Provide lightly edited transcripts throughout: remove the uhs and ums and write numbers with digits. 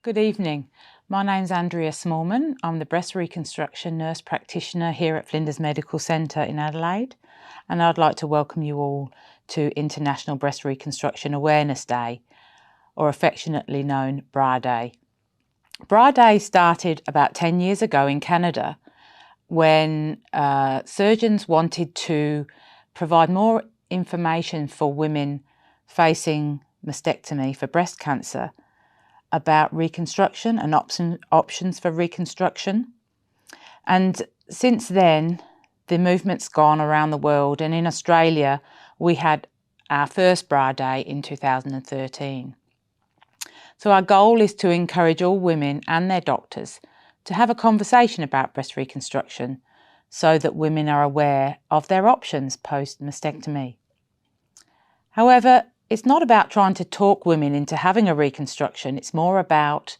Good evening. My name's Andrea Smallman. I'm the breast reconstruction nurse practitioner here at Flinders Medical Centre in Adelaide, and I'd like to welcome you all to International Breast Reconstruction Awareness Day, or affectionately known Bra Day. Bra Day started about 10 years ago in Canada when surgeons wanted to provide more information for women facing mastectomy for breast cancer about reconstruction and options for reconstruction. And since then, the movement's gone around the world, and in Australia, we had our first Bra Day in 2013. So our goal is to encourage all women and their doctors to have a conversation about breast reconstruction so that women are aware of their options post-mastectomy. However, it's not about trying to talk women into having a reconstruction. It's more about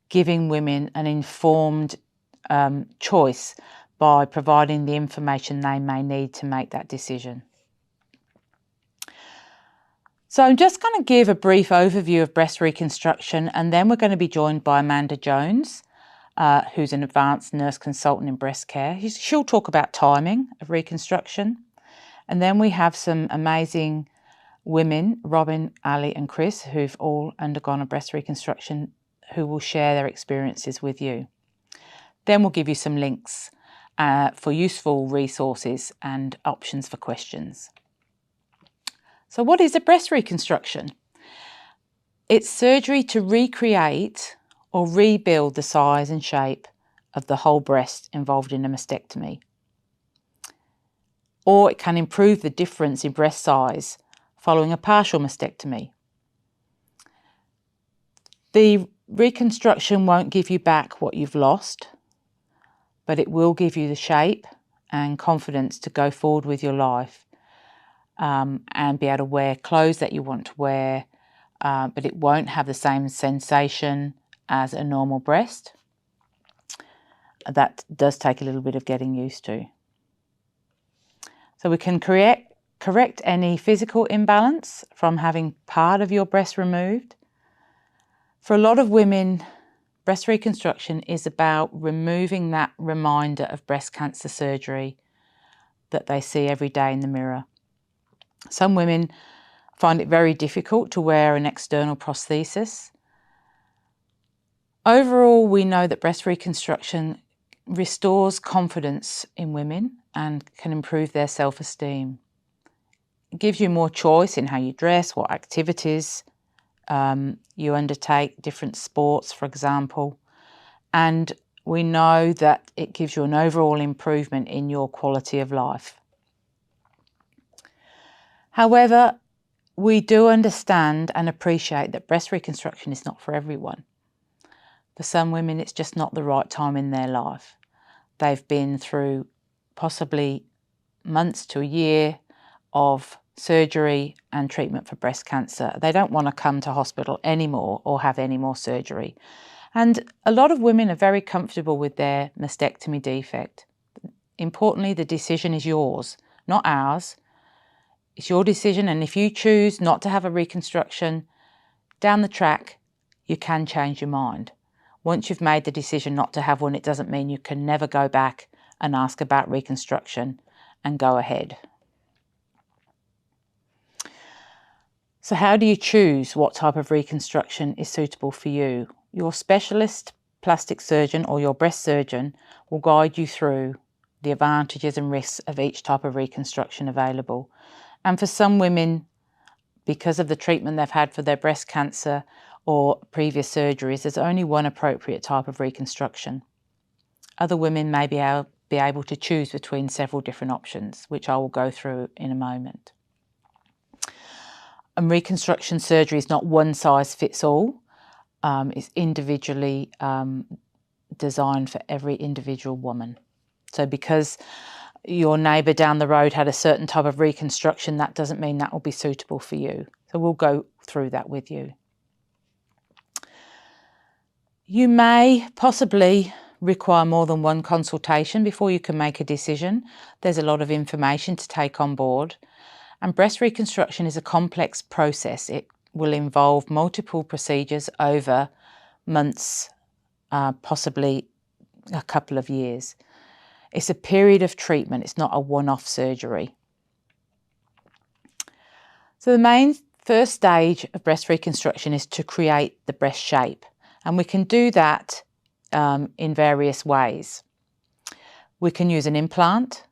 giving women an informed choice by providing the information they may need to make that decision. So I'm just going to give a brief overview of breast reconstruction, and then we're going to be joined by Amanda Jones, who's an advanced nurse consultant in breast care. She'll talk about timing of reconstruction. And then we have some amazing women, Robin, Ali and Chris, who've all undergone a breast reconstruction, who will share their experiences with you. Then we'll give you some links for useful resources and options for questions. So what is a breast reconstruction? It's surgery to recreate or rebuild the size and shape of the whole breast involved in a mastectomy. Or it can improve the difference in breast size following a partial mastectomy. The reconstruction won't give you back what you've lost, but it will give you the shape and confidence to go forward with your life and be able to wear clothes that you want to wear, but it won't have the same sensation as a normal breast. That does take a little bit of getting used to. So we can correct any physical imbalance from having part of your breast removed. For a lot of women, breast reconstruction is about removing that reminder of breast cancer surgery that they see every day in the mirror. Some women find it very difficult to wear an external prosthesis. Overall, we know that breast reconstruction restores confidence in women and can improve their self-esteem. It gives you more choice in how you dress, what activities you undertake, different sports, for example. And we know that it gives you an overall improvement in your quality of life. However, we do understand and appreciate that breast reconstruction is not for everyone. For some women, it's just not the right time in their life. They've been through possibly months to a year of surgery and treatment for breast cancer. They don't want to come to hospital anymore or have any more surgery. And a lot of women are very comfortable with their mastectomy defect. Importantly, the decision is yours, not ours. It's your decision, and if you choose not to have a reconstruction, down the track, you can change your mind. Once you've made the decision not to have one, it doesn't mean you can never go back and ask about reconstruction and go ahead. So how do you choose what type of reconstruction is suitable for you? Your specialist plastic surgeon or your breast surgeon will guide you through the advantages and risks of each type of reconstruction available. And for some women, because of the treatment they've had for their breast cancer or previous surgeries, there's only one appropriate type of reconstruction. Other women may be able to choose between several different options, which I will go through in a moment. And reconstruction surgery is not one size fits all. It's individually designed for every individual woman. So because your neighbour down the road had a certain type of reconstruction, that doesn't mean that will be suitable for you. So we'll go through that with you. You may possibly require more than one consultation before you can make a decision. There's a lot of information to take on board, And breast reconstruction is a complex process. It will involve multiple procedures over months, possibly a couple of years. It's a period of treatment. It's not a one-off surgery. So the main first stage of breast reconstruction is to create the breast shape. And we can do that in various ways. We can use an implant.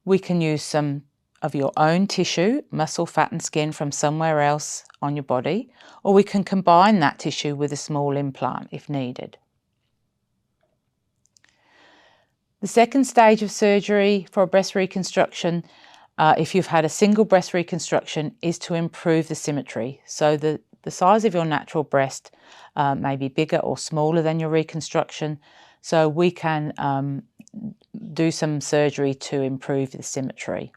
We can use some of your own tissue, muscle, fat and skin from somewhere else on your body, or we can combine that tissue with a small implant if needed. The second stage of surgery for breast reconstruction, if you've had a single breast reconstruction, is to improve the symmetry. So the size of your natural breast may be bigger or smaller than your reconstruction. So we can do some surgery to improve the symmetry.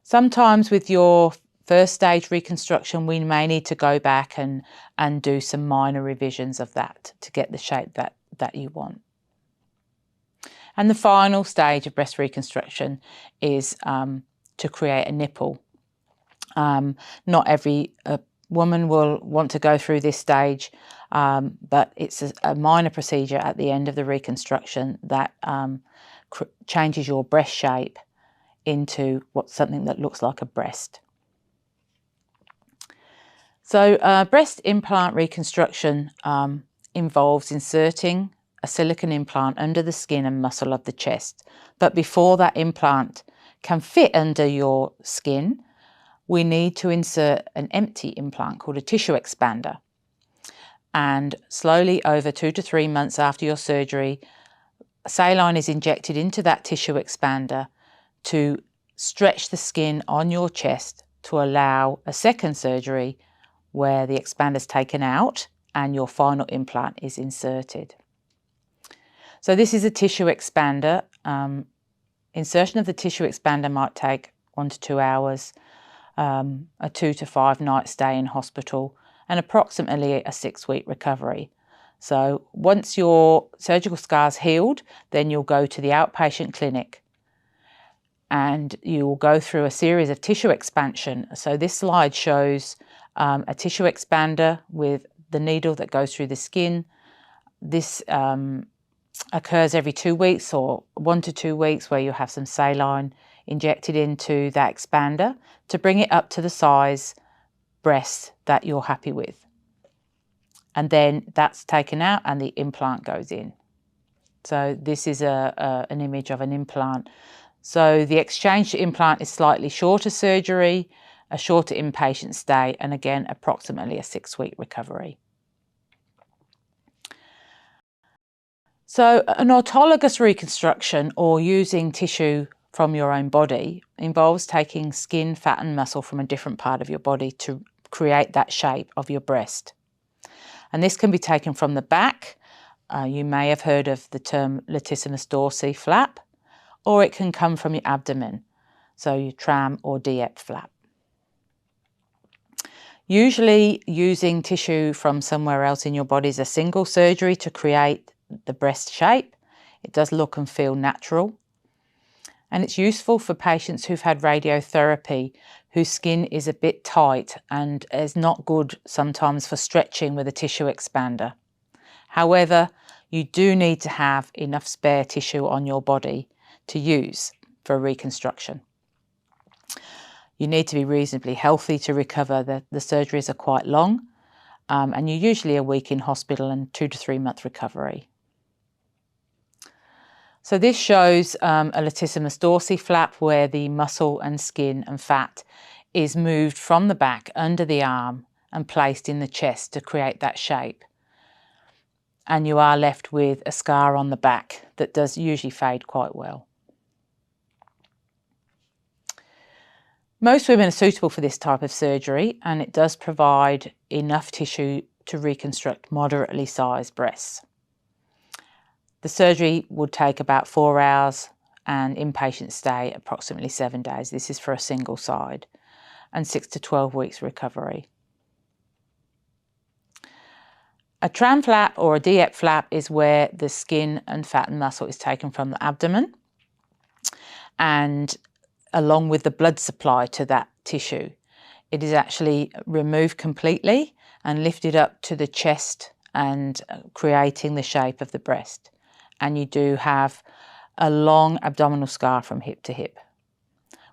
Sometimes with your first stage reconstruction, we may need to go back and do some minor revisions of that to get the shape that you want. And the final stage of breast reconstruction is to create a nipple. Not every woman will want to go through this stage, but it's a minor procedure at the end of the reconstruction that changes your breast shape into something that looks like a breast. So breast implant reconstruction involves inserting a silicone implant under the skin and muscle of the chest. But before that implant can fit under your skin, we need to insert an empty implant called a tissue expander. And slowly over 2 to 3 months after your surgery, saline is injected into that tissue expander to stretch the skin on your chest to allow a second surgery where the expander is taken out and your final implant is inserted. So this is a tissue expander. Insertion of the tissue expander might take 1 to 2 hours, a 2 to 5 night stay in hospital, and approximately a 6-week recovery. So once your surgical scar's healed, then you'll go to the outpatient clinic and you will go through a series of tissue expansion. So this slide shows a tissue expander with the needle that goes through the skin. This occurs every 2 weeks or 1 to 2 weeks, where you have some saline injected into that expander to bring it up to the size breast that you're happy with. And then that's taken out and the implant goes in. So this is an image of an implant. So the exchange to implant is slightly shorter surgery, a shorter inpatient stay, and again, approximately a 6-week recovery. So an autologous reconstruction, or using tissue from your own body, involves taking skin, fat and muscle from a different part of your body to create that shape of your breast. And this can be taken from the back. You may have heard of the term latissimus dorsi flap, or it can come from your abdomen, so your tram or diep flap. Usually using tissue from somewhere else in your body is a single surgery to create the breast shape. It does look and feel natural. And it's useful for patients who've had radiotherapy, whose skin is a bit tight and is not good sometimes for stretching with a tissue expander. However, you do need to have enough spare tissue on your body to use for reconstruction. You need to be reasonably healthy to recover. The surgeries are quite long, and you're usually a week in hospital and 2 to 3 month recovery. So this shows a latissimus dorsi flap where the muscle and skin and fat is moved from the back under the arm and placed in the chest to create that shape. And you are left with a scar on the back that does usually fade quite well. Most women are suitable for this type of surgery, and it does provide enough tissue to reconstruct moderately sized breasts. The surgery would take about 4 hours and inpatient stay approximately 7 days. This is for a single side, and 6 to 12 weeks recovery. A tram flap or a diep flap is where the skin and fat and muscle is taken from the abdomen, and along with the blood supply to that tissue. It is actually removed completely and lifted up to the chest and creating the shape of the breast. And you do have a long abdominal scar from hip to hip,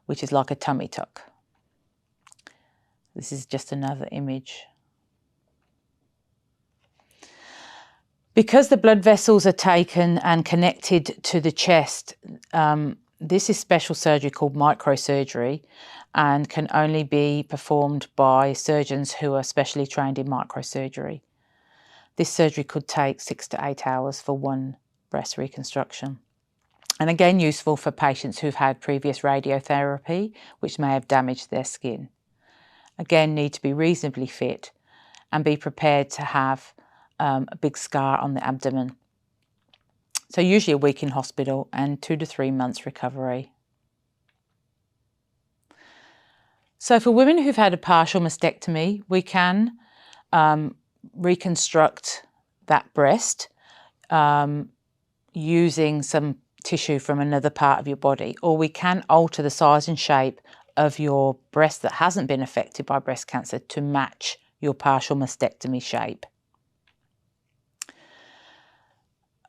which is like a tummy tuck. This is just another image. Because the blood vessels are taken and connected to the chest, this is special surgery called microsurgery and can only be performed by surgeons who are specially trained in microsurgery. This surgery could take 6 to 8 hours for one breast reconstruction. And again, useful for patients who've had previous radiotherapy, which may have damaged their skin. Again, need to be reasonably fit and be prepared to have a big scar on the abdomen. So usually a week in hospital and 2 to 3 months recovery. So for women who've had a partial mastectomy, we can reconstruct that breast using some tissue from another part of your body, or we can alter the size and shape of your breast that hasn't been affected by breast cancer to match your partial mastectomy shape.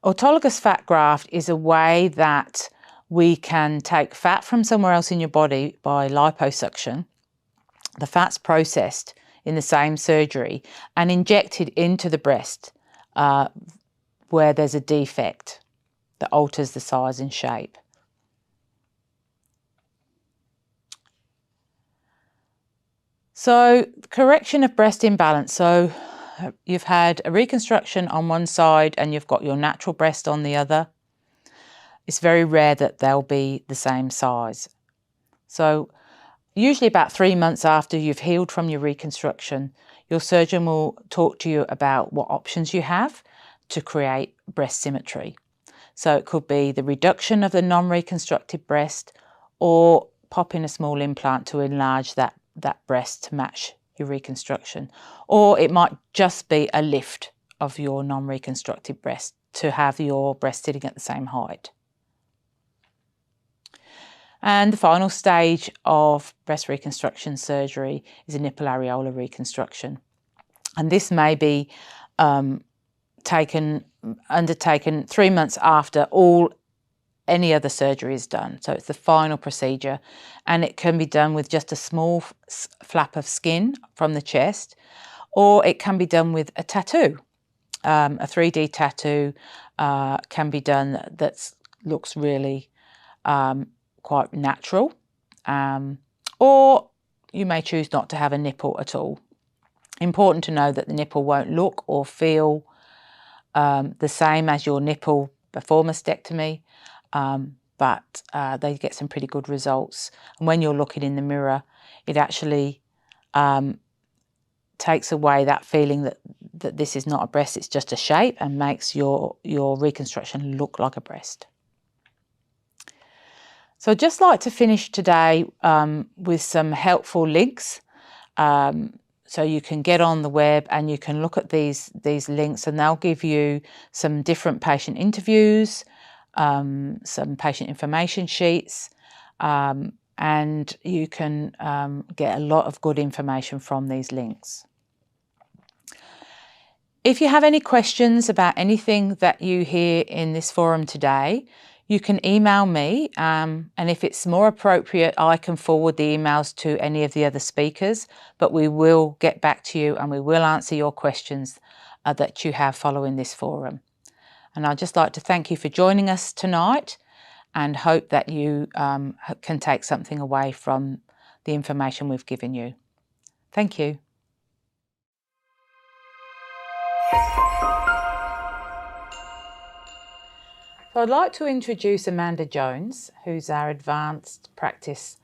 Autologous fat graft is a way that we can take fat from somewhere else in your body by liposuction. The fat's processed in the same surgery and injected into the breast where there's a defect that alters the size and shape. So, correction of breast imbalance. So, you've had a reconstruction on one side and you've got your natural breast on the other. It's very rare that they'll be the same size. So, usually about 3 months after you've healed from your reconstruction, your surgeon will talk to you about what options you have to create breast symmetry. So it could be the reduction of the non-reconstructed breast or pop in a small implant to enlarge that breast to match your reconstruction. Or it might just be a lift of your non-reconstructed breast to have your breast sitting at the same height. And the final stage of breast reconstruction surgery is a nipple areola reconstruction. And this may be undertaken 3 months after any other surgery is done. So it's the final procedure, and it can be done with just a small flap of skin from the chest, or it can be done with a tattoo. A 3D tattoo can be done that looks really quite natural, or you may choose not to have a nipple at all. Important to know that the nipple won't look or feel the same as your nipple before mastectomy, but they get some pretty good results. And when you're looking in the mirror, it actually takes away that feeling that this is not a breast, it's just a shape, and makes your reconstruction look like a breast. So I'd just like to finish today with some helpful links. So you can get on the web and you can look at these links, and they'll give you some different patient interviews, some patient information sheets, and you can get a lot of good information from these links. If you have any questions about anything that you hear in this forum today, you can email me, and if it's more appropriate, I can forward the emails to any of the other speakers, but we will get back to you and we will answer your questions that you have following this forum. And I'd just like to thank you for joining us tonight and hope that you can take something away from the information we've given you. Thank you. So I'd like to introduce Amanda Jones, who's our advanced practice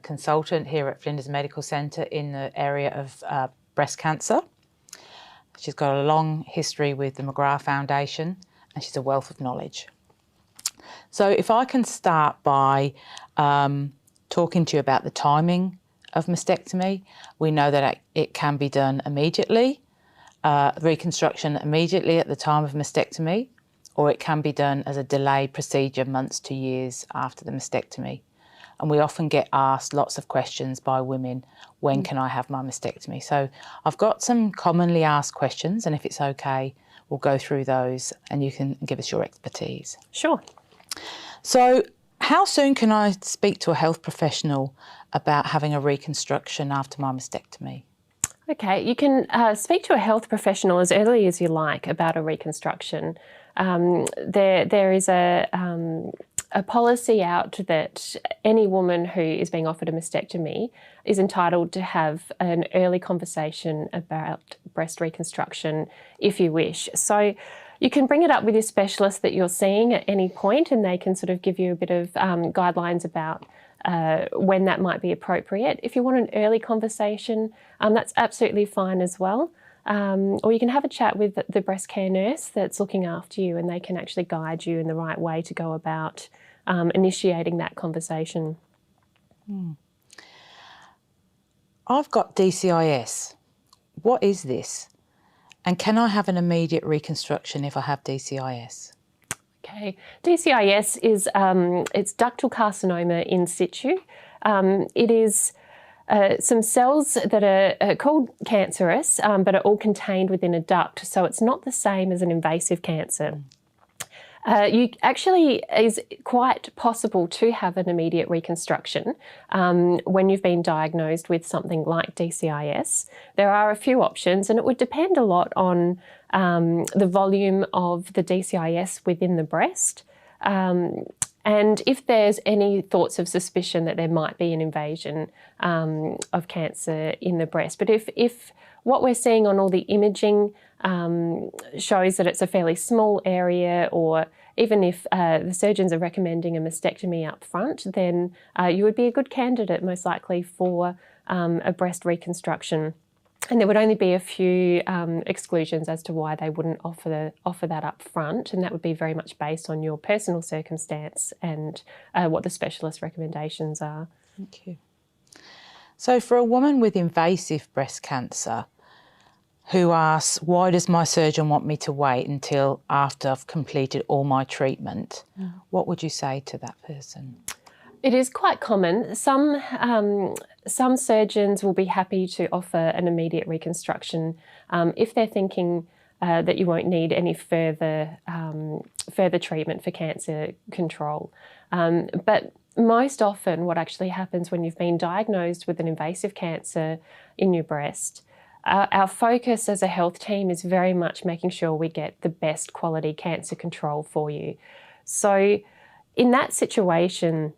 consultant here at Flinders Medical Centre in the area of breast cancer. She's got a long history with the McGrath Foundation and she's a wealth of knowledge. So if I can start by talking to you about the timing of mastectomy. We know that it can be done immediately, reconstruction immediately at the time of mastectomy, or it can be done as a delayed procedure months to years after the mastectomy. And we often get asked lots of questions by women, when can I have my mastectomy? So I've got some commonly asked questions, and if it's okay, we'll go through those and you can give us your expertise. Sure. So how soon can I speak to a health professional about having a reconstruction after my mastectomy? Okay, you can speak to a health professional as early as you like about a reconstruction. There is a policy out that any woman who is being offered a mastectomy is entitled to have an early conversation about breast reconstruction if you wish. So you can bring it up with your specialist that you're seeing at any point, and they can sort of give you a bit of guidelines about when that might be appropriate. If you want an early conversation, that's absolutely fine as well. Or you can have a chat with the breast care nurse that's looking after you, and they can actually guide you in the right way to go about initiating that conversation. I've got DCIS. What is this? And can I have an immediate reconstruction if I have DCIS? Okay, DCIS is it's ductal carcinoma in situ. It is some cells that are called cancerous, but are all contained within a duct, so it's not the same as an invasive cancer. You actually is quite possible to have an immediate reconstruction when you've been diagnosed with something like DCIS. There are a few options, and it would depend a lot on the volume of the DCIS within the breast. And if there's any thoughts of suspicion that there might be an invasion of cancer in the breast. But if what we're seeing on all the imaging shows that it's a fairly small area, or even if the surgeons are recommending a mastectomy up front, then you would be a good candidate most likely for a breast reconstruction. And there would only be a few exclusions as to why they wouldn't offer that up front, and that would be very much based on your personal circumstance and what the specialist recommendations are. Thank you. So for a woman with invasive breast cancer who asks, why does my surgeon want me to wait until after I've completed all my treatment, what would you say to that person? It is quite common. Some surgeons will be happy to offer an immediate reconstruction if they're thinking that you won't need any further treatment for cancer control. But most often what actually happens when you've been diagnosed with an invasive cancer in your breast, our focus as a health team is very much making sure we get the best quality cancer control for you. So in that situation,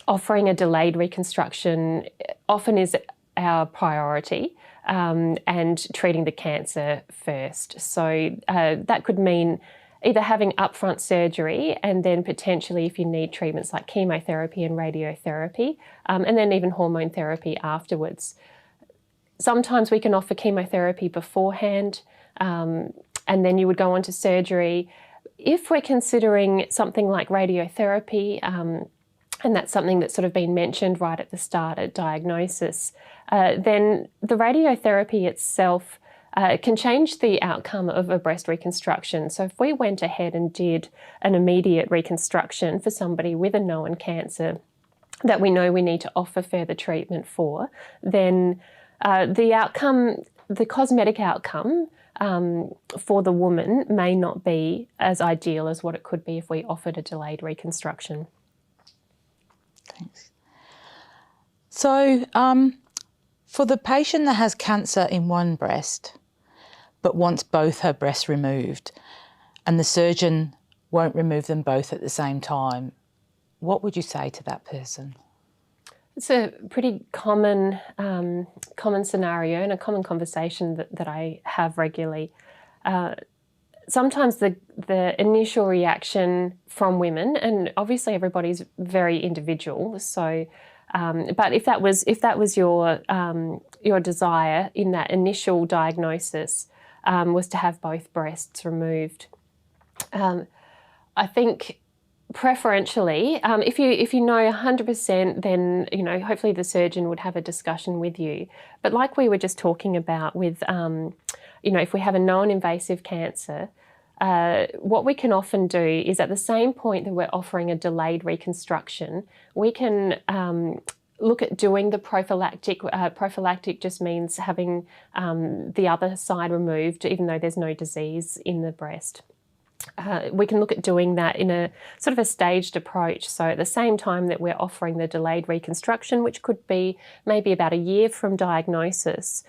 offering a delayed reconstruction often is our priority, and treating the cancer first. So that could mean either having upfront surgery and then potentially, if you need treatments like chemotherapy and radiotherapy, and then even hormone therapy afterwards. Sometimes we can offer chemotherapy beforehand, and then you would go on to surgery. If we're considering something like radiotherapy, and that's something that's sort of been mentioned right at the start at diagnosis, then the radiotherapy itself can change the outcome of a breast reconstruction. So if we went ahead and did an immediate reconstruction for somebody with a known cancer that we know we need to offer further treatment for, then the outcome, the cosmetic outcome for the woman may not be as ideal as what it could be if we offered a delayed reconstruction. Thanks. So for the patient that has cancer in one breast but wants both her breasts removed and the surgeon won't remove them both at the same time, what would you say to that person? It's a pretty common scenario and a common conversation that I have regularly. Sometimes the initial reaction from women, and obviously everybody's very individual, so but if that was your desire in that initial diagnosis, was to have both breasts removed, I think preferentially, if you know 100%, then hopefully the surgeon would have a discussion with you. But like we were just talking about with if we have a known invasive cancer, what we can often do is at the same point that we're offering a delayed reconstruction, we can look at doing the prophylactic. Prophylactic just means having the other side removed, even though there's no disease in the breast. We can look at doing that in a sort of a staged approach. So at the same time that we're offering the delayed reconstruction, which could be maybe about a year from diagnosis,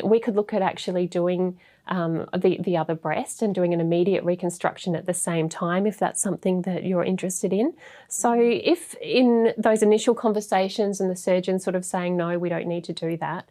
we could look at actually doing the other breast and doing an immediate reconstruction at the same time, if that's something that you're interested in. So if in those initial conversations and the surgeon sort of saying, no, we don't need to do that,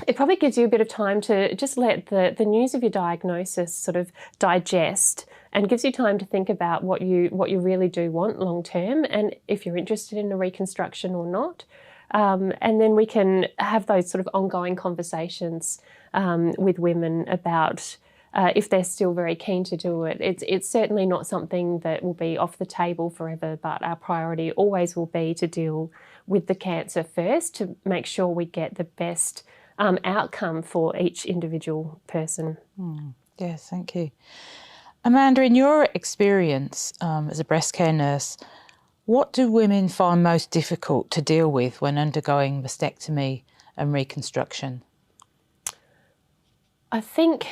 it probably gives you a bit of time to just let the news of your diagnosis sort of digest, and gives you time to think about what you really do want long term, and if you're interested in a reconstruction or not. And then we can have those sort of ongoing conversations with women about if they're still very keen to do it. It's certainly not something that will be off the table forever, but our priority always will be to deal with the cancer first, to make sure we get the best outcome for each individual person. Yes, thank you. Amanda, in your experience as a breast care nurse, what do women find most difficult to deal with when undergoing mastectomy and reconstruction? I think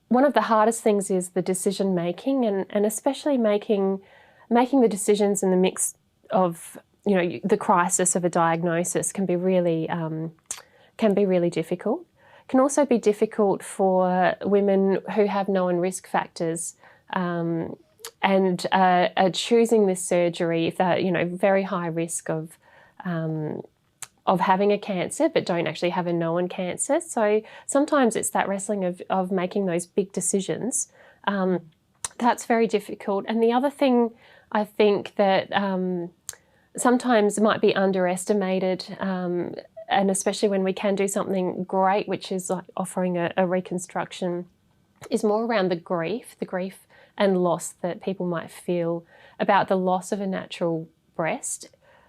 one of the hardest things is the decision making, and especially making the decisions in the mix of, you know, the crisis of a diagnosis can be really difficult. It can also be difficult for women who have known risk factors and are choosing this surgery if they're, you know, very high risk of having a cancer but don't actually have a known cancer. So sometimes it's that wrestling of making those big decisions. That's very difficult. And the other thing I think that sometimes might be underestimated, and especially when we can do something great, which is like offering a reconstruction, is more around the grief and loss that people might feel about the loss of a natural breast.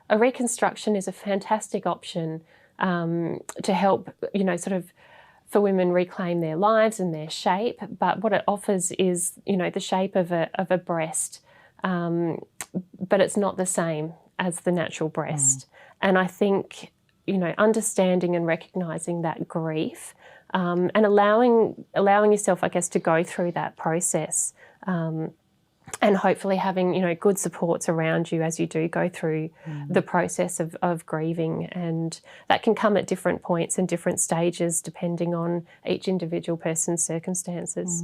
A reconstruction is a fantastic option to help, you know, sort of for women reclaim their lives and their shape. But what it offers is, you know, the shape of a breast, but it's not the same as the natural breast. And I think, you know, understanding and recognising that grief and allowing yourself, I guess, to go through that process, and hopefully having, you know, good supports around you as you do go through the process of grieving. And that can come at different points and different stages depending on each individual person's circumstances.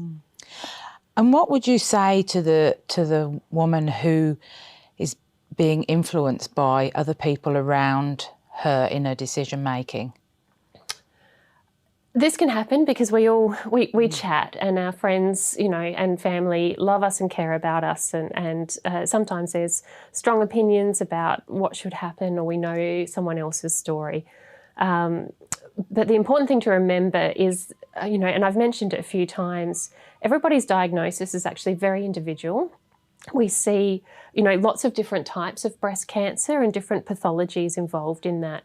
And what would you say to the woman who is being influenced by other people around her in her decision making? This can happen because we chat, and our friends, you know, and family love us and care about us, and sometimes there's strong opinions about what should happen, or we know someone else's story. But the important thing to remember is, you know, and I've mentioned it a few times, everybody's diagnosis is actually very individual. We see, you know, lots of different types of breast cancer and different pathologies involved in that,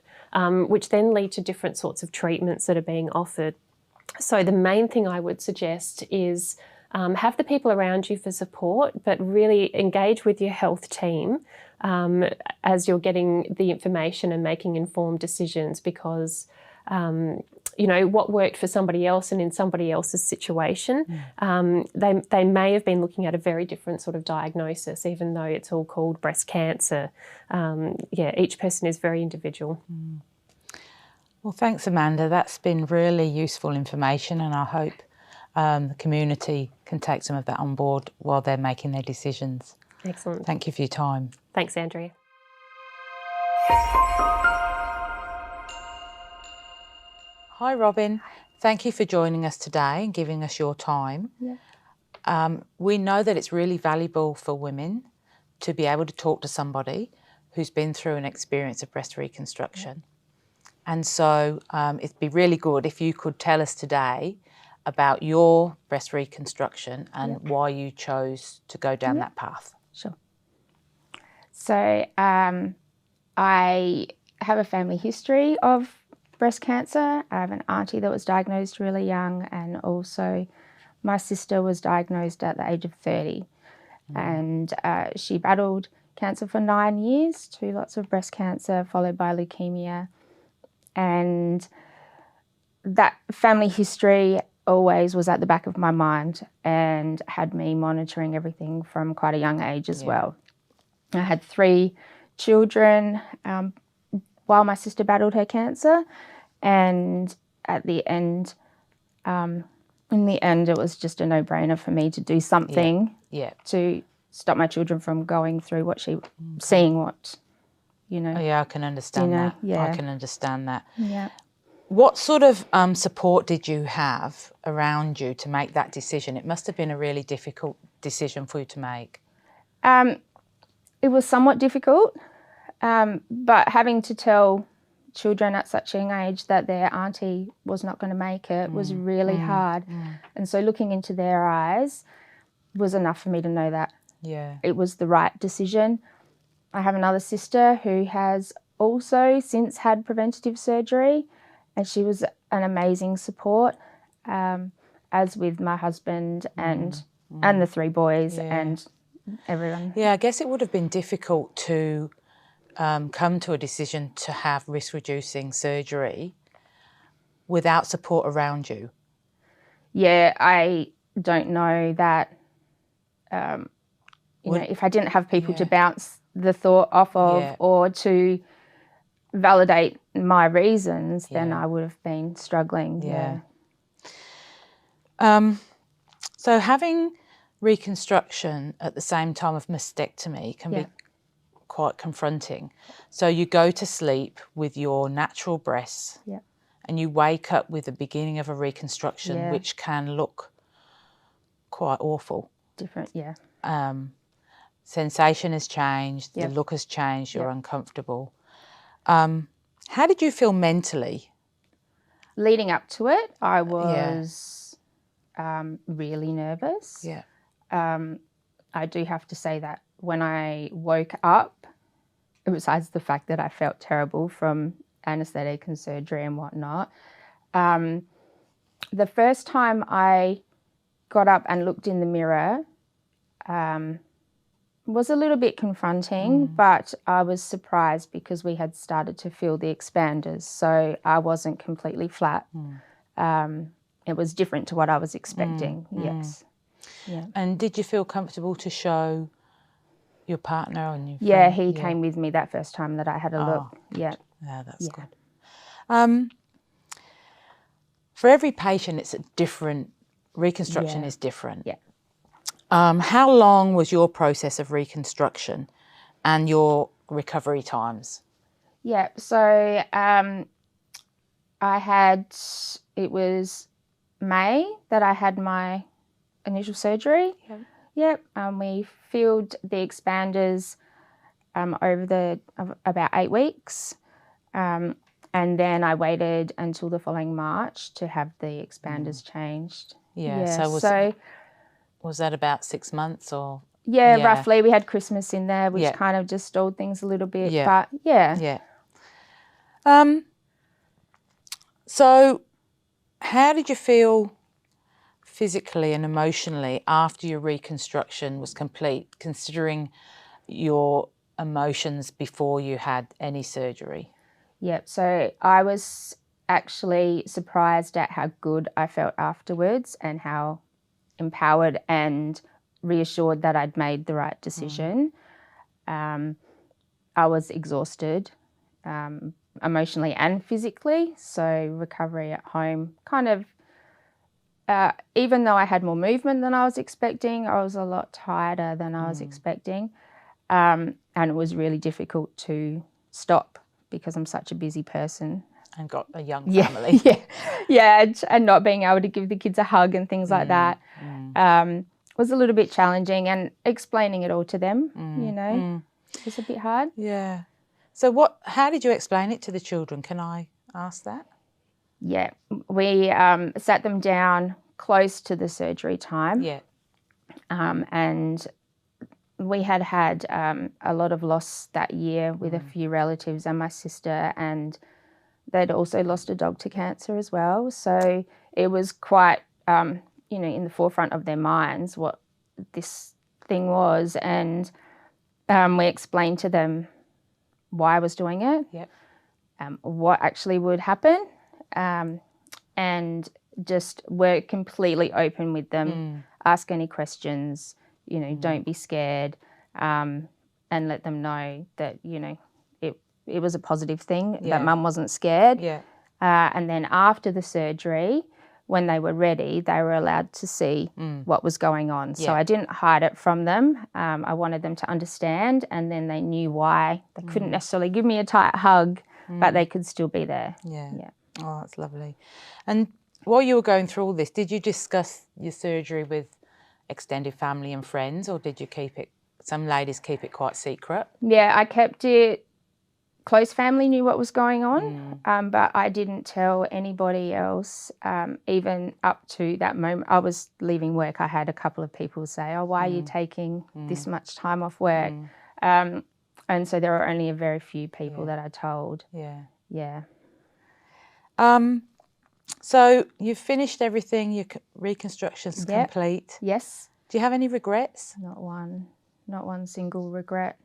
which then lead to different sorts of treatments that are being offered. So the main thing I would suggest is have the people around you for support, but really engage with your health team as you're getting the information and making informed decisions, because you know, what worked for somebody else and in somebody else's situation, they may have been looking at a very different sort of diagnosis, even though it's all called breast cancer. Each person is very individual. Well, thanks, Amanda. That's been really useful information, and I hope the community can take some of that on board while they're making their decisions. Excellent. Thank you for your time. Thanks, Andrea. Hi, Robin. Thank you for joining us today and giving us your time. Yeah. We know that it's really valuable for women to be able to talk to somebody who's been through an experience of breast reconstruction. And so it'd be really good if you could tell us today about your breast reconstruction and why you chose to go down that path. Sure. So I have a family history of breast cancer. I have an auntie that was diagnosed really young, and also My sister was diagnosed at the age of 30, and she battled cancer for 9 years, 2 lots of breast cancer, followed by leukemia. And that family history always was at the back of my mind and had me monitoring everything from quite a young age as well. I had 3 children while my sister battled her cancer, and at the end, in the end, it was just a no-brainer for me to do something to stop my children from going through what seeing what, you know. Yeah, I can understand that. Yeah. I can understand that. Yeah. What sort of support did you have around you to make that decision? It must have been a really difficult decision for you to make. It was somewhat difficult, but having to tell children at such a young age that their auntie was not going to make it was really hard. And so looking into their eyes was enough for me to know that it was the right decision. I have another sister who has also since had preventative surgery, and she was an amazing support, as with my husband and the 3 boys and everyone. Yeah, I guess it would have been difficult to come to a decision to have risk-reducing surgery without support around you. Yeah, I don't know that, you know, if I didn't have people to bounce the thought off of or to validate my reasons, then I would have been struggling. So having reconstruction at the same time of mastectomy can be quite confronting. So you go to sleep with your natural breasts and you wake up with the beginning of a reconstruction, which can look quite awful. Different, Sensation has changed, the look has changed, you're uncomfortable. How did you feel mentally? Leading up to it, I was really nervous. I do have to say that when I woke up, besides the fact that I felt terrible from anaesthetic and surgery and whatnot, the first time I got up and looked in the mirror was a little bit confronting, but I was surprised because we had started to feel the expanders, so I wasn't completely flat. It was different to what I was expecting, yes. Yeah. And did you feel comfortable to show your partner and your friend? Yeah, he came with me that first time that I had a look. Yeah, that's good. For every patient, it's a different, reconstruction is different. How long was your process of reconstruction and your recovery times? Yeah, so it was May that I had my initial surgery. We filled the expanders over about 8 weeks, and then I waited until the following March to have the expanders changed. Was that about 6 months or? Yeah, roughly. We had Christmas in there, which kind of just stalled things a little bit. But So how did you feel physically and emotionally after your reconstruction was complete, considering your emotions before you had any surgery? So I was actually surprised at how good I felt afterwards and how empowered and reassured that I'd made the right decision. I was exhausted emotionally and physically, so recovery at home kind of, even though I had more movement than I was expecting, I was a lot tireder than I was expecting, and it was really difficult to stop because I'm such a busy person. And got a young family. And not being able to give the kids a hug and things like that was a little bit challenging, and explaining it all to them, it was a bit hard. Yeah. So how did you explain it to the children? Can I ask that? Yeah, we sat them down close to the surgery time. And we had a lot of loss that year with a few relatives and my sister, and they'd also lost a dog to cancer as well. So it was quite in the forefront of their minds what this thing was, and we explained to them why I was doing it, Yep. what actually would happen, and just were completely open with them. Ask any questions, don't be scared, and let them know that, it was a positive thing, that Mum wasn't scared. Yeah. And then after the surgery, when they were ready, they were allowed to see what was going on. So I didn't hide it from them. I wanted them to understand, and then they knew why. They couldn't necessarily give me a tight hug, but they could still be there. Yeah. Yeah. Oh, that's lovely. And while you were going through all this, did you discuss your surgery with extended family and friends, or did you keep it, some ladies keep it quite secret? Yeah, I kept it, close family knew what was going on, but I didn't tell anybody else, even up to that moment. I was leaving work. I had a couple of people say, oh, why are you taking this much time off work? And so there were only a very few people that I told. Yeah. Yeah. So you've finished everything, your reconstruction's complete. Yes. Do you have any regrets? Not one single regret.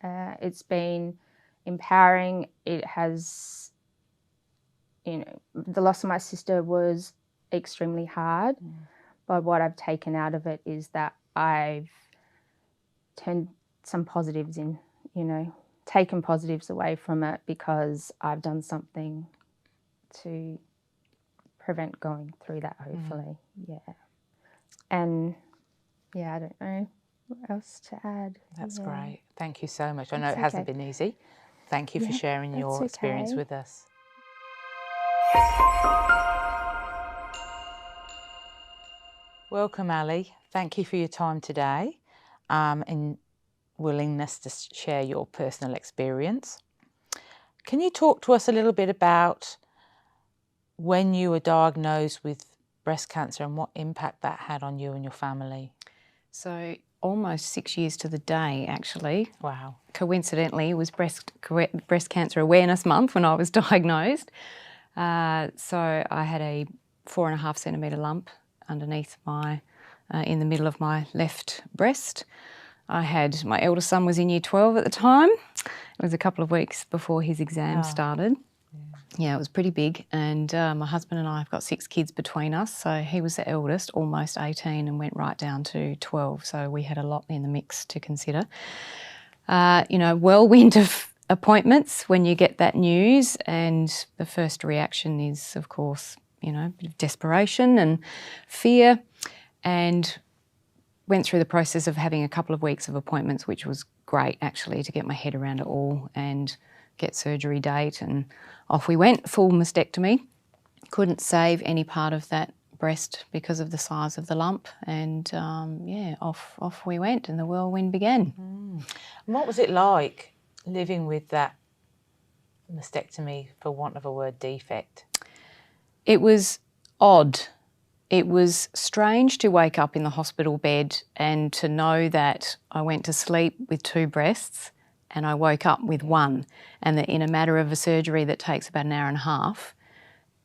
It's been empowering. It has, the loss of my sister was extremely hard, but what I've taken out of it is that I've turned some positives in, taken positives away from it, because I've done something to prevent going through that, hopefully. Yeah. And yeah, I don't know what else to add. That's great. Thank you so much. I know it hasn't been easy. Thank you for sharing your experience with us. Welcome, Ali. Thank you for your time today and willingness to share your personal experience. Can you talk to us a little bit about when you were diagnosed with breast cancer and what impact that had on you and your family? So almost 6 years to the day, actually. Wow. Coincidentally, it was Breast Cancer Awareness Month when I was diagnosed. So I had a 4.5 centimetre lump underneath in the middle of my left breast. My eldest son was in year 12 at the time. It was a couple of weeks before his exam started. Yeah, it was pretty big, and my husband and I have got 6 kids between us, so he was the eldest, almost 18, and went right down to 12, so we had a lot in the mix to consider. Whirlwind of appointments when you get that news, and the first reaction is, of course, a bit of desperation and fear, and went through the process of having a couple of weeks of appointments, which was great, actually, to get my head around it all and get surgery date, and off we went, full mastectomy. Couldn't save any part of that breast because of the size of the lump, and off we went, and the whirlwind began. And what was it like living with that mastectomy, for want of a word, defect? It was odd. It was strange to wake up in the hospital bed and to know that I went to sleep with 2 breasts and I woke up with 1, and that in a matter of a surgery that takes about an hour and a half,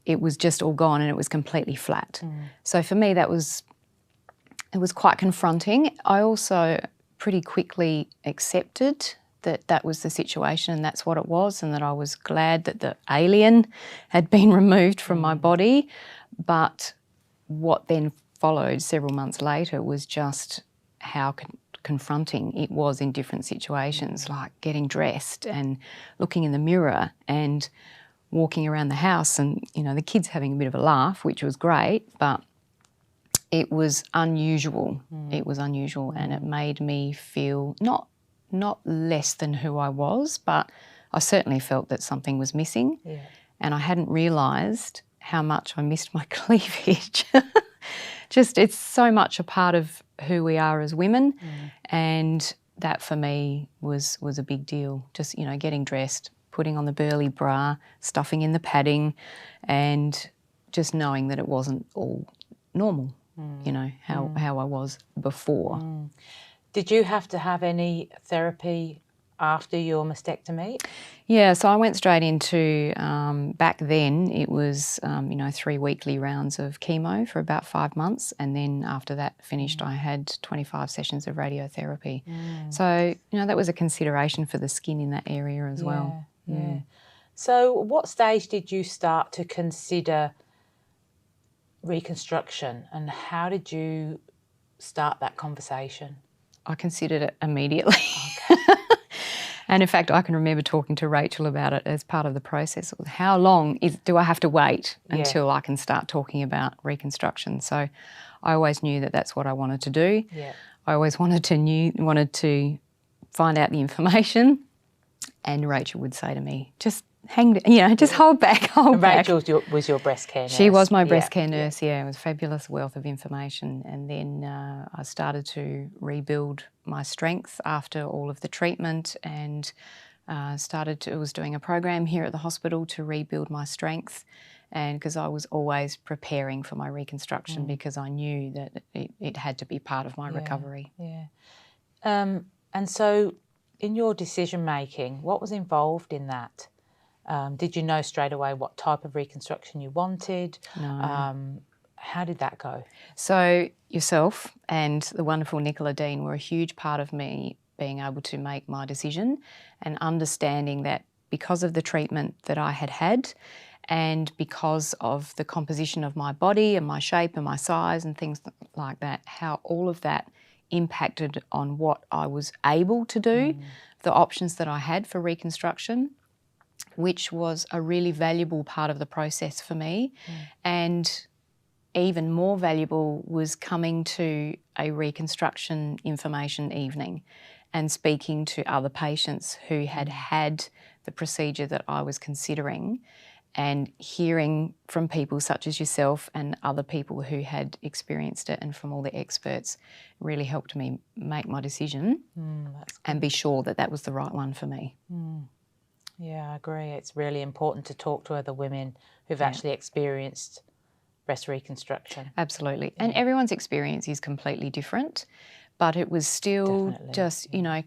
it was just all gone and it was completely flat. So for me, it was quite confronting. I also pretty quickly accepted that that was the situation and that's what it was, and that I was glad that the alien had been removed from my body. But what then followed several months later was just how confronting it was in different situations, like getting dressed and looking in the mirror and walking around the house, and the kids having a bit of a laugh, which was great, but it was unusual. It was unusual, and it made me feel not less than who I was, but I certainly felt that something was missing, and I hadn't realised how much I missed my cleavage. Just, it's so much a part of who we are as women, and that for me was a big deal. Just, getting dressed, putting on the burly bra, stuffing in the padding, and just knowing that it wasn't all normal, how I was before. Did you have to have any therapy after your mastectomy? Yeah, so I went straight into, back then it was, 3 weekly rounds of chemo for about 5 months, and then after that finished I had 25 sessions of radiotherapy. So, that was a consideration for the skin in that area as well. Yeah. So what stage did you start to consider reconstruction, and how did you start that conversation? I considered it immediately. And in fact, I can remember talking to Rachel about it as part of the process. How long do I have to wait until I can start talking about reconstruction? So I always knew that that's what I wanted to do. Yeah. I always wanted to find out the information, and Rachel would say to me, just just hold back, hold back. Rachel was your breast care nurse? She was my breast care nurse, yeah. It was a fabulous wealth of information. And then I started to rebuild my strength after all of the treatment, and was doing a program here at the hospital to rebuild my strength, and because I was always preparing for my reconstruction because I knew that it had to be part of my recovery. Yeah. And so in your decision making, what was involved in that? Did you know straight away what type of reconstruction you wanted? No. How did that go? So yourself and the wonderful Nicola Dean were a huge part of me being able to make my decision, and understanding that because of the treatment that I had had, and because of the composition of my body and my shape and my size and things like that, how all of that impacted on what I was able to do, the options that I had for reconstruction, which was a really valuable part of the process for me. And even more valuable was coming to a reconstruction information evening and speaking to other patients who had had the procedure that I was considering, and hearing from people such as yourself and other people who had experienced it, and from all the experts, really helped me make my decision and be sure that that was the right one for me. Yeah, I agree. It's really important to talk to other women who've actually experienced breast reconstruction. Absolutely. And everyone's experience is completely different, but it was still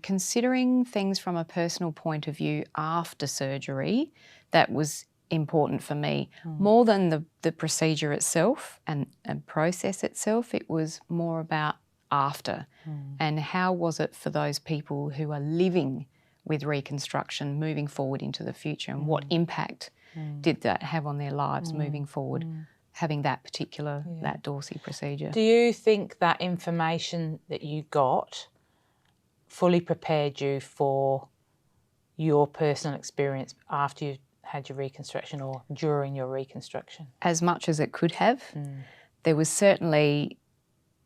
considering things from a personal point of view after surgery that was important for me. More than the procedure itself and process itself, it was more about after, and how was it for those people who are living with reconstruction moving forward into the future, and what impact did that have on their lives moving forward, having that particular, that Dorsey procedure. Do you think that information that you got fully prepared you for your personal experience after you had your reconstruction or during your reconstruction? As much as it could have. There was certainly,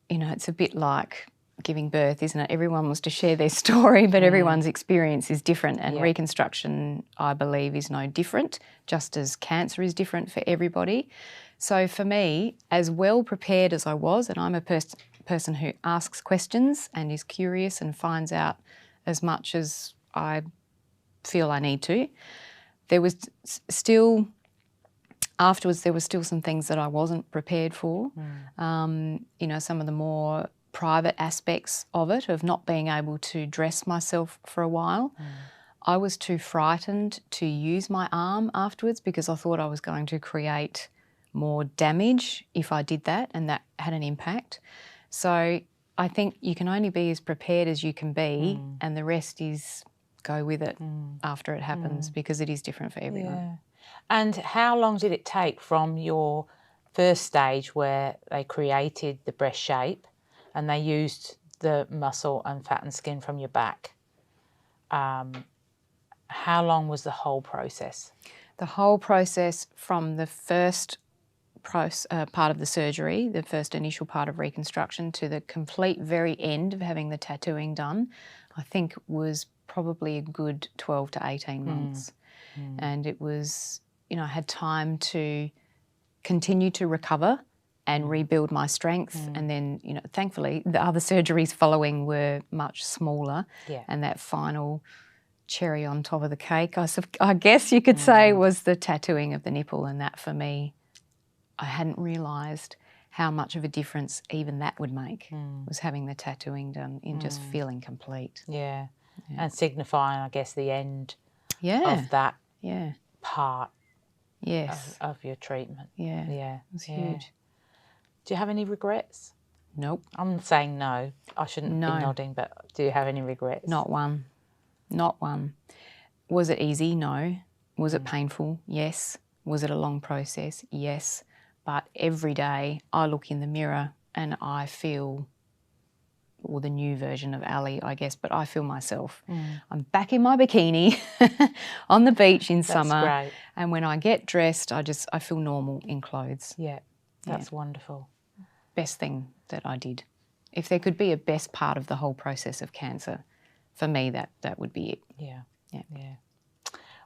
it's a bit like giving birth, isn't it? Everyone wants to share their story, but everyone's experience is different, and reconstruction, I believe, is no different, just as cancer is different for everybody. So for me, as well prepared as I was, and I'm a person who asks questions and is curious and finds out as much as I feel I need to, there was still, afterwards, there were still some things that I wasn't prepared for. Some of the more private aspects of it, of not being able to dress myself for a while. I was too frightened to use my arm afterwards because I thought I was going to create more damage if I did that, and that had an impact. So I think you can only be as prepared as you can be, and the rest is go with it after it happens, because it is different for everyone. Yeah. And how long did it take from your first stage where they created the breast shape and they used the muscle and fat and skin from your back? How long was the whole process? The whole process from the first part of the surgery, the first initial part of reconstruction, to the complete very end of having the tattooing done, I think was probably a good 12 to 18 months. And it was, I had time to continue to recover and rebuild my strength. And then, thankfully, the other surgeries following were much smaller. And that final cherry on top of the cake, I guess you could say, was the tattooing of the nipple. And that, for me, I hadn't realised how much of a difference even that would make, was having the tattooing done in just feeling complete. Yeah. and signifying, I guess, the end Yeah. of that Yeah. part Yes. of your treatment. Yeah. Yeah. It was Yeah. huge. Do you have any regrets? Nope. I'm saying no. I shouldn't be nodding, but do you have any regrets? Not one. Not one. Was it easy? No. Was it painful? Yes. Was it a long process? Yes. But every day I look in the mirror and I feel, or the new version of Ali, I guess, but I feel myself. I'm back in my bikini on the beach in summer. Great. And when I get dressed, I feel normal in clothes. Yeah, that's wonderful. Best thing that I did. If there could be a best part of the whole process of cancer, for me, that would be it. Yeah. Yeah. Yeah.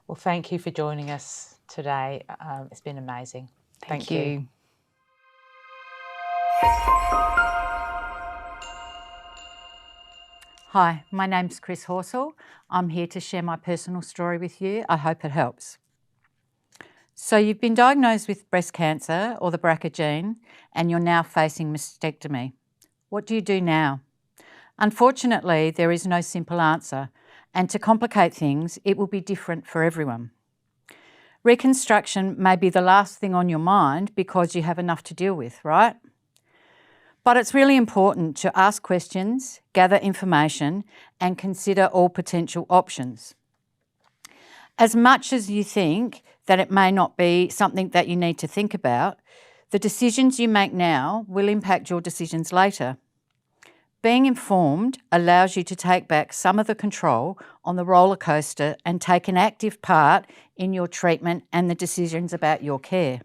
Well, thank you for joining us today. It's been amazing. Thank you. Hi, my name's Chris Horsell. I'm here to share my personal story with you. I hope it helps. So you've been diagnosed with breast cancer or the BRCA gene and you're now facing mastectomy. What do you do now? Unfortunately, there is no simple answer, and to complicate things, it will be different for everyone. Reconstruction may be the last thing on your mind because you have enough to deal with, right? But it's really important to ask questions, gather information, and consider all potential options. As much as you think that it may not be something that you need to think about, the decisions you make now will impact your decisions later. Being informed allows you to take back some of the control on the roller coaster and take an active part in your treatment and the decisions about your care.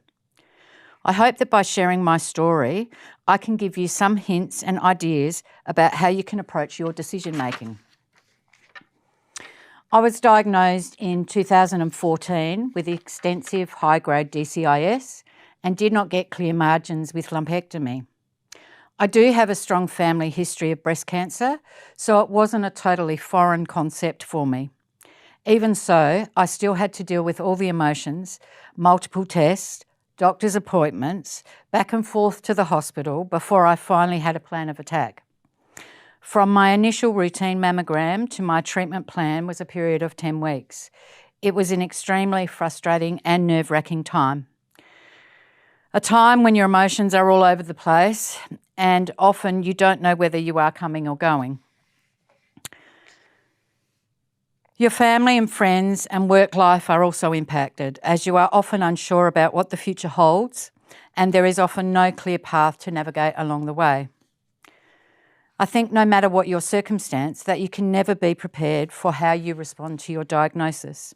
I hope that by sharing my story, I can give you some hints and ideas about how you can approach your decision making. I was diagnosed in 2014 with extensive high-grade DCIS and did not get clear margins with lumpectomy. I do have a strong family history of breast cancer, so it wasn't a totally foreign concept for me. Even so, I still had to deal with all the emotions, multiple tests, doctor's appointments, back and forth to the hospital before I finally had a plan of attack. From my initial routine mammogram to my treatment plan was a period of 10 weeks. It was an extremely frustrating and nerve-wracking time. A time when your emotions are all over the place and often you don't know whether you are coming or going. Your family and friends and work life are also impacted, as you are often unsure about what the future holds, and there is often no clear path to navigate along the way. I think no matter what your circumstance, that you can never be prepared for how you respond to your diagnosis.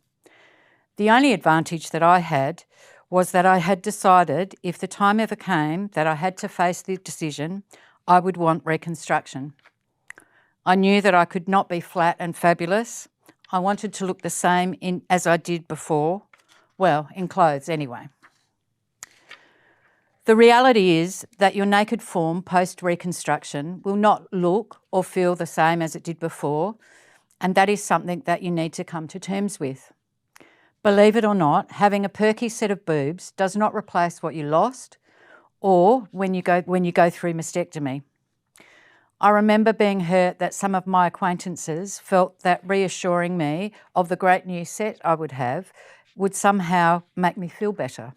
The only advantage that I had was that I had decided if the time ever came that I had to face the decision, I would want reconstruction. I knew that I could not be flat and fabulous. I wanted to look the same as I did before, well, in clothes anyway. The reality is that your naked form post-reconstruction will not look or feel the same as it did before, and that is something that you need to come to terms with. Believe it or not, having a perky set of boobs does not replace what you lost or when you go through mastectomy. I remember being hurt that some of my acquaintances felt that reassuring me of the great new set I would have would somehow make me feel better.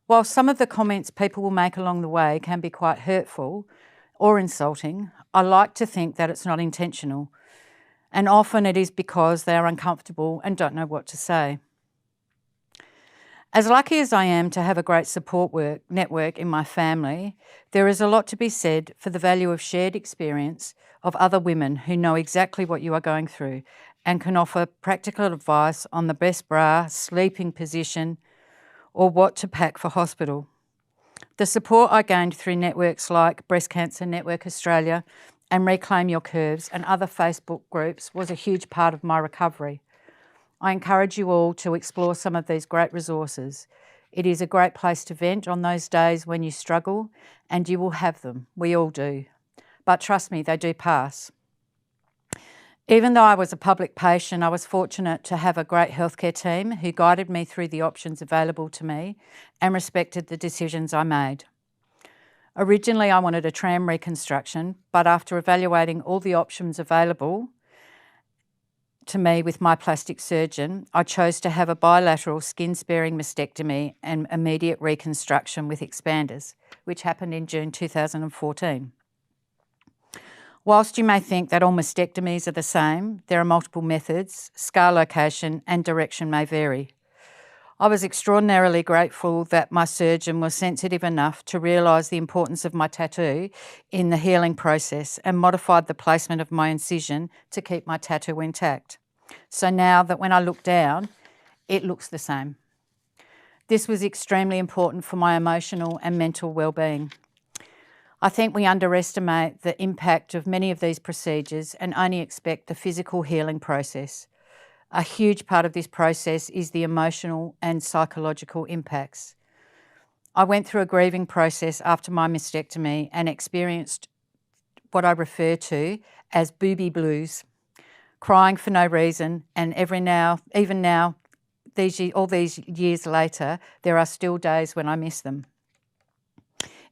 While some of the comments people will make along the way can be quite hurtful or insulting, I like to think that it's not intentional, and often it is because they are uncomfortable and don't know what to say. As lucky as I am to have a great support network in my family, there is a lot to be said for the value of shared experience of other women who know exactly what you are going through and can offer practical advice on the best bra, sleeping position, or what to pack for hospital. The support I gained through networks like Breast Cancer Network Australia and Reclaim Your Curves and other Facebook groups was a huge part of my recovery. I encourage you all to explore some of these great resources. It is a great place to vent on those days when you struggle, and you will have them. We all do. But trust me, they do pass. Even though I was a public patient, I was fortunate to have a great healthcare team who guided me through the options available to me and respected the decisions I made. Originally, I wanted a tram reconstruction, but after evaluating all the options available to me with my plastic surgeon, I chose to have a bilateral skin-sparing mastectomy and immediate reconstruction with expanders, which happened in June 2014. Whilst you may think that all mastectomies are the same, there are multiple methods, scar location and direction may vary. I was extraordinarily grateful that my surgeon was sensitive enough to realise the importance of my tattoo in the healing process and modified the placement of my incision to keep my tattoo intact. So now that when I look down, it looks the same. This was extremely important for my emotional and mental well-being. I think we underestimate the impact of many of these procedures and only expect the physical healing process. A huge part of this process is the emotional and psychological impacts. I went through a grieving process after my mastectomy and experienced what I refer to as booby blues, crying for no reason, and even now, all these years later, there are still days when I miss them.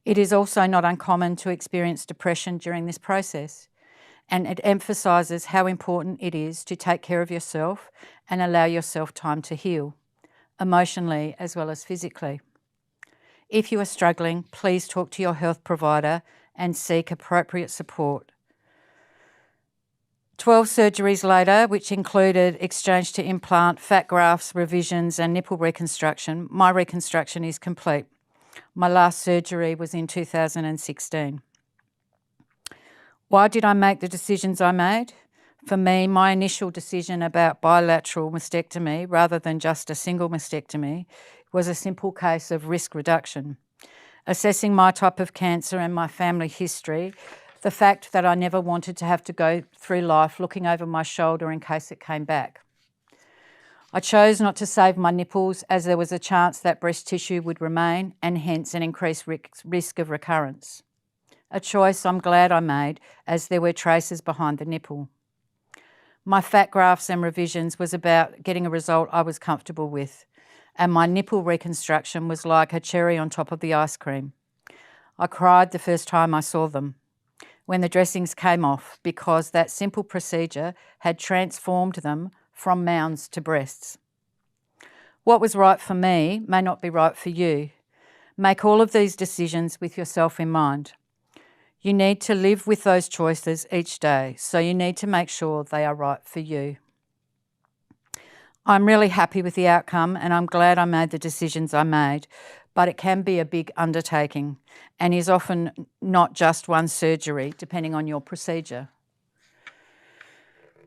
It is also not uncommon to experience depression during this process, and it emphasises how important it is to take care of yourself and allow yourself time to heal, emotionally as well as physically. If you are struggling, please talk to your health provider and seek appropriate support. 12 surgeries later, which included exchange to implant, fat grafts, revisions and nipple reconstruction, my reconstruction is complete. My last surgery was in 2016. Why did I make the decisions I made? For me, my initial decision about bilateral mastectomy rather than just a single mastectomy was a simple case of risk reduction. Assessing my type of cancer and my family history, the fact that I never wanted to have to go through life looking over my shoulder in case it came back. I chose not to save my nipples as there was a chance that breast tissue would remain and hence an increased risk of recurrence. A choice I'm glad I made as there were traces behind the nipple. My fat grafts and revisions was about getting a result I was comfortable with, and my nipple reconstruction was like a cherry on top of the ice cream. I cried the first time I saw them, when the dressings came off, because that simple procedure had transformed them from mounds to breasts. What was right for me may not be right for you. Make all of these decisions with yourself in mind. You need to live with those choices each day, so you need to make sure they are right for you. I'm really happy with the outcome and I'm glad I made the decisions I made, but it can be a big undertaking and is often not just one surgery, depending on your procedure.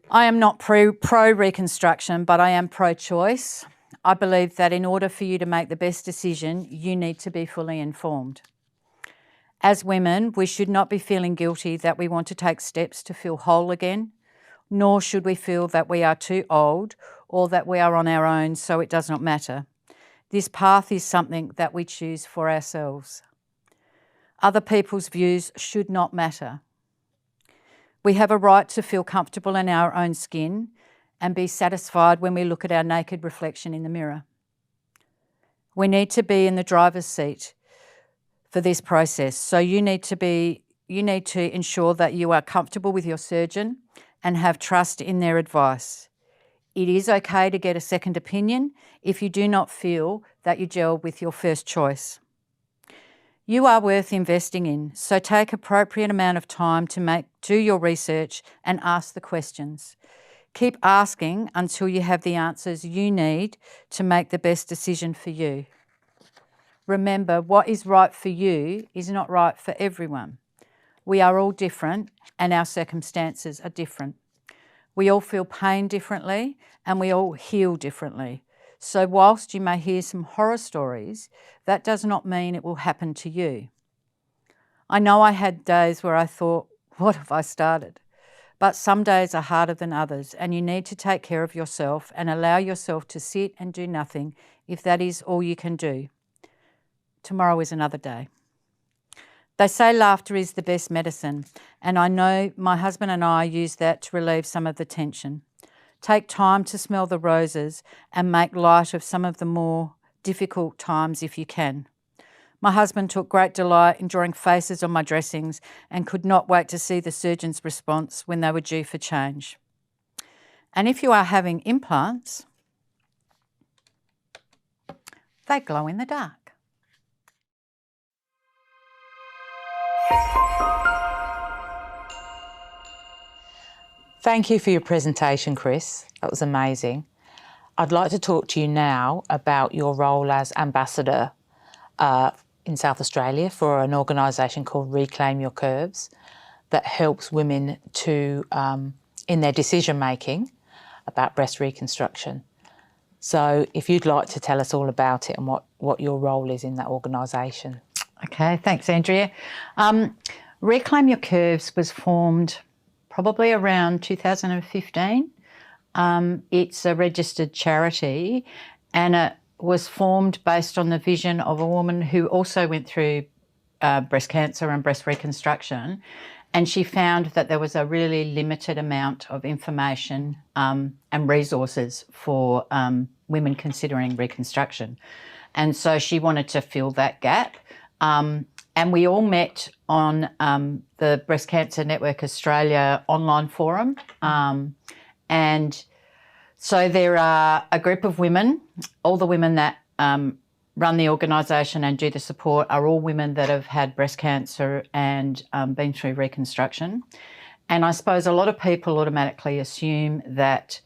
I am not pro-reconstruction, but I am pro-choice. I believe that in order for you to make the best decision, you need to be fully informed. As women, we should not be feeling guilty that we want to take steps to feel whole again, nor should we feel that we are too old or that we are on our own, so it does not matter. This path is something that we choose for ourselves. Other people's views should not matter. We have a right to feel comfortable in our own skin and be satisfied when we look at our naked reflection in the mirror. We need to be in the driver's seat for this process, so you need to ensure that you are comfortable with your surgeon and have trust in their advice. It is okay to get a second opinion if you do not feel that you gel with your first choice. You are worth investing in, so take appropriate amount of time to do your research and ask the questions. Keep asking until you have the answers you need to make the best decision for you. Remember, what is right for you is not right for everyone. We are all different and our circumstances are different. We all feel pain differently and we all heal differently. So whilst you may hear some horror stories, that does not mean it will happen to you. I know I had days where I thought, what have I started? But some days are harder than others and you need to take care of yourself and allow yourself to sit and do nothing if that is all you can do. Tomorrow is another day. They say laughter is the best medicine, and I know my husband and I use that to relieve some of the tension. Take time to smell the roses and make light of some of the more difficult times if you can. My husband took great delight in drawing faces on my dressings and could not wait to see the surgeon's response when they were due for change. And if you are having implants, they glow in the dark. Thank you for your presentation, Chris. That was amazing. I'd like to talk to you now about your role as ambassador in South Australia for an organisation called Reclaim Your Curves that helps women to in their decision making about breast reconstruction. So if you'd like to tell us all about it and what your role is in that organisation. Okay, thanks, Andrea. Reclaim Your Curves was formed probably around 2015. It's a registered charity, and it was formed based on the vision of a woman who also went through breast cancer and breast reconstruction, and she found that there was a really limited amount of information and resources for women considering reconstruction. And so she wanted to fill that gap. And we all met on the Breast Cancer Network Australia online forum. And so there are a group of women, all the women that run the organisation and do the support are all women that have had breast cancer and been through reconstruction. And I suppose a lot of people automatically assume that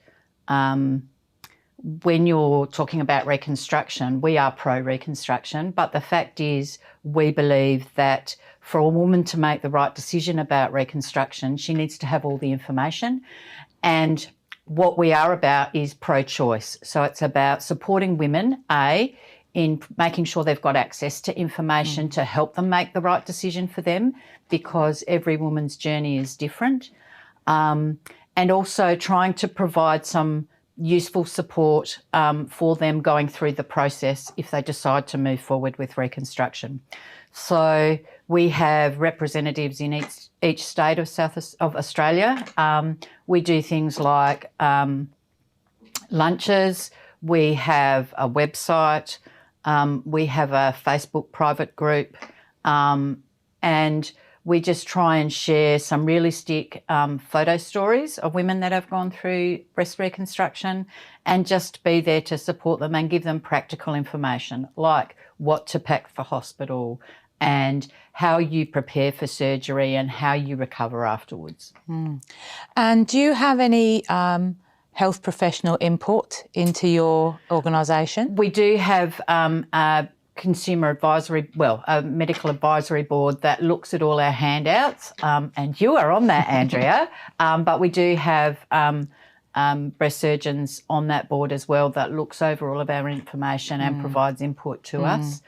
when you're talking about reconstruction, we are pro-reconstruction, but the fact is we believe that for a woman to make the right decision about reconstruction, she needs to have all the information. And what we are about is pro-choice. So it's about supporting women, in making sure they've got access to information to help them make the right decision for them, because every woman's journey is different. And also trying to provide some useful support for them going through the process if they decide to move forward with reconstruction. So we have representatives in each state of Australia. We do things like lunches, we have a website, we have a Facebook private group, and we just try and share some realistic photo stories of women that have gone through breast reconstruction and just be there to support them and give them practical information like what to pack for hospital and how you prepare for surgery and how you recover afterwards. And do you have any health professional input into your organisation? We do have a medical advisory board that looks at all our handouts, and you are on that, Andrea, but we do have breast surgeons on that board as well that looks over all of our information and provides input to us.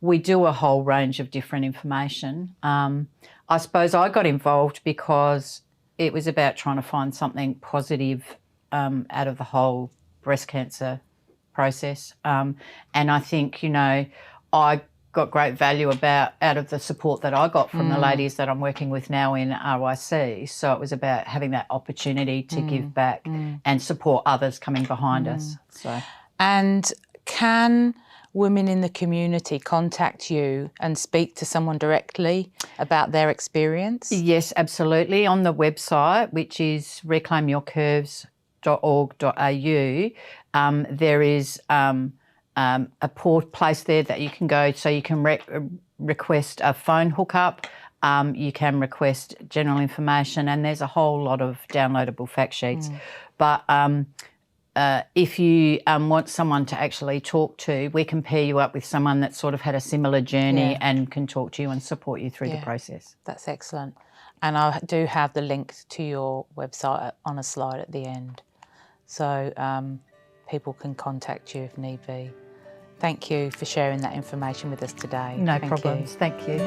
We do a whole range of different information. I suppose I got involved because it was about trying to find something positive out of the whole breast cancer process. And I think, I got great value out of the support that I got from the ladies that I'm working with now in RIC. So it was about having that opportunity to give back and support others coming behind us. So, and can women in the community contact you and speak to someone directly about their experience? Yes, absolutely. On the website, which is reclaimyourcurves.org.au, there is a place there that you can go, so you can request a phone hookup, you can request general information, and there's a whole lot of downloadable fact sheets. But if you want someone to actually talk to, we can pair you up with someone that's sort of had a similar journey and can talk to you and support you through the process. That's excellent. And I do have the link to your website on a slide at the end. So people can contact you if need be. Thank you for sharing that information with us today. No problems. Thank you.